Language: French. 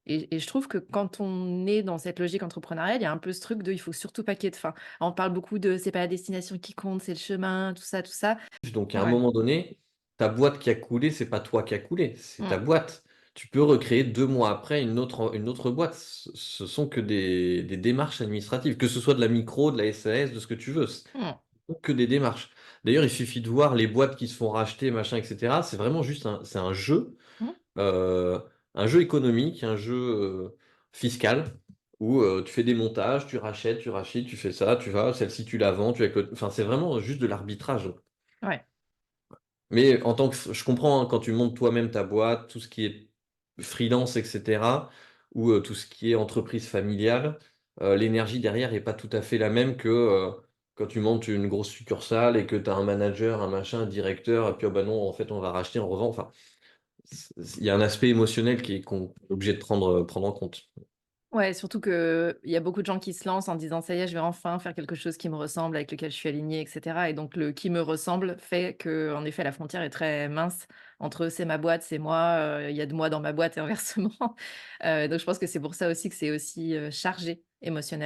Et je trouve que quand on est dans cette logique entrepreneuriale, il y a un peu ce truc de: «Il faut surtout pas qu'il y ait de fin». On parle beaucoup de: «C'est pas la destination qui compte, c'est le chemin», tout ça, tout ça. Donc à un Ouais. moment donné, ta boîte qui a coulé, c'est pas toi qui a coulé, c'est ta Mmh. boîte. Tu peux recréer 2 mois après une autre boîte. Ce sont que des démarches administratives, que ce soit de la micro, de la SAS, de ce que tu veux. Ce Mmh. sont que des démarches. D'ailleurs, il suffit de voir les boîtes qui se font racheter, machin et cetera. C'est vraiment juste c'est Mmh. heu, un jeu économique, un jeu, fiscal où, tu fais des montages, tu rachètes, tu rachites, tu fais ça, tu vas, celle-ci tu la vends, tu enfin, c'est vraiment juste de l'arbitrage. Ouais. Mais en tant que je comprends, hein, quand tu montes toi-même ta boîte, tout ce qui est freelance et cetera, ou, tout ce qui est entreprise familiale, l'énergie derrière est pas tout à fait la même que, quand tu montes une grosse succursale et que tu as un manager, un machin, un directeur et puis: «Oh bah non, en fait, on va racheter, on revend». Enfin, il y a un aspect émotionnel qu'on est obligé de prendre en compte. Ouais, surtout qu'il y a beaucoup de gens qui se lancent en disant: «Ça y est, je vais enfin faire quelque chose qui me ressemble, avec lequel je suis aligné et cetera», et donc le «qui me ressemble» fait que, en effet, la frontière est très mince entre «c'est ma boîte, c'est moi, il y a de moi dans ma boîte» et inversement. Donc je pense que c'est pour ça aussi que c'est aussi, chargé émotionnellement.